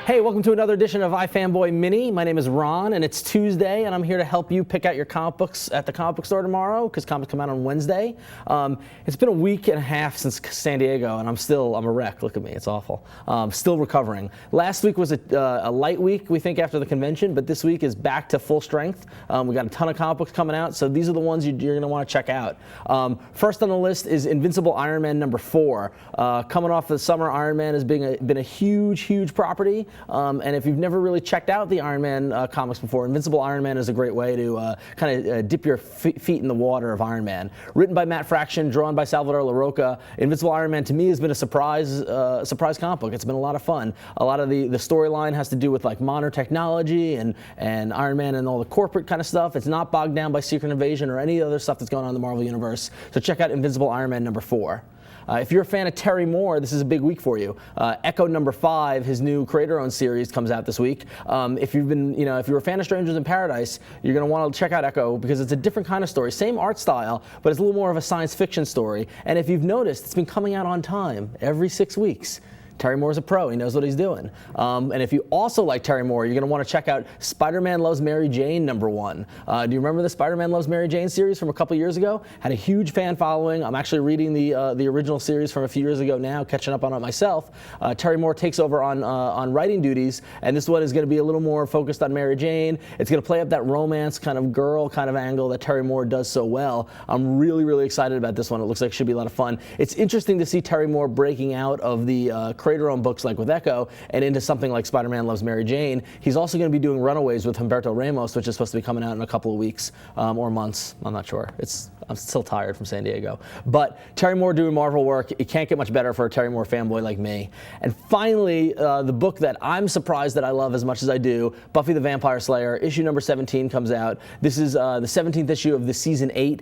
Hey, welcome to another edition of iFanboy Mini. My name is Ron, and it's Tuesday, and I'm here to help you pick out your comic books at the comic book store tomorrow, because comics come out on Wednesday. It's been a week and a half since San Diego, and I'm a wreck. Look at me, it's awful. Still recovering. Last week was a light week, we think, after the convention, but this week is back to full strength. We got a ton of comic books coming out, so these are the ones you're going to want to check out. First on the list is Invincible Iron Man #4. Coming off the summer, Iron Man has been a huge property. And if you've never really checked out the Iron Man comics before, Invincible Iron Man is a great way to kind of dip your feet in the water of Iron Man. Written by Matt Fraction, drawn by Salvador LaRocca, Invincible Iron Man to me has been a surprise comic book. It's been a lot of fun. A lot of the storyline has to do with like modern technology and Iron Man and all the corporate kind of stuff. It's not bogged down by Secret Invasion or any other stuff that's going on in the Marvel Universe. So check out Invincible Iron Man #4. If you're a fan of Terry Moore, this is a big week for you. Echo #5, his new creator-owned series, comes out this week. If you're a fan of Strangers in Paradise, you're going to want to check out Echo because it's a different kind of story. Same art style, but it's a little more of a science fiction story. And if you've noticed, it's been coming out on time every 6 weeks. Terry Moore's a pro. He knows what he's doing. And if you also like Terry Moore, you're going to want to check out Spider-Man Loves Mary Jane #1. Do you remember the Spider-Man Loves Mary Jane series from a couple years ago? Had a huge fan following. I'm actually reading the original series from a few years ago now, catching up on it myself. Terry Moore takes over on writing duties, and this one is going to be a little more focused on Mary Jane. It's going to play up that romance kind of girl kind of angle that Terry Moore does so well. I'm really excited about this one. It looks like it should be a lot of fun. It's interesting to see Terry Moore breaking out of the creator-owned books like with Echo and into something like Spider-Man Loves Mary Jane. He's also going to be doing Runaways with Humberto Ramos, which is supposed to be coming out in a couple of weeks or months. I'm not sure. I'm still tired from San Diego. But Terry Moore doing Marvel work, it can't get much better for a Terry Moore fanboy like me. And finally, the book that I'm surprised that I love as much as I do, Buffy the Vampire Slayer, issue #17 comes out. This is the 17th issue of the season 8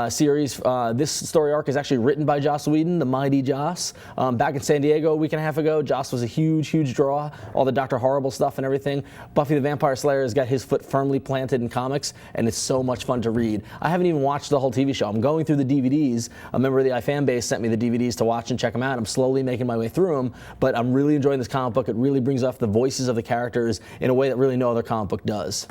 series. This story arc is actually written by Joss Whedon, the mighty Joss. Back in San Diego a week and a half ago, Joss was a huge draw, all the Dr. Horrible stuff and everything. Buffy the Vampire Slayer has got his foot firmly planted in comics, and it's so much fun to read. I haven't even watched the whole TV show. I'm going through the DVDs. A member of the iFanbase sent me the DVDs to watch and check them out. I'm slowly making my way through them, but I'm really enjoying this comic book. It really brings off the voices of the characters in a way that really no other comic book does.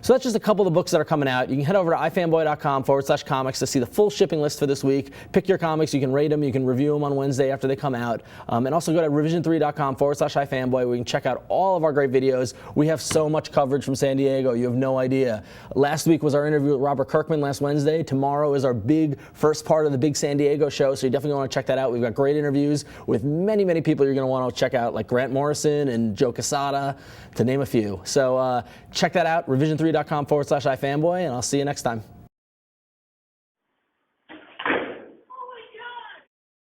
So that's just a couple of the books that are coming out. You can head over to ifanboy.com/comics to see the full shipping list for this week. Pick your comics. You can rate them. You can review them on Wednesday after they come out. And also go to revision3.com/ifanboy where you can check out all of our great videos. We have so much coverage from San Diego. You have no idea. Last week was our interview with Robert Kirkman last Wednesday. Tomorrow is our big first part of the big San Diego show, so you definitely want to check that out. We've got great interviews with many people you're going to want to check out, like Grant Morrison and Joe Quesada, to name a few. So check that out, revision3.com/ifanboy, and I'll see you next time.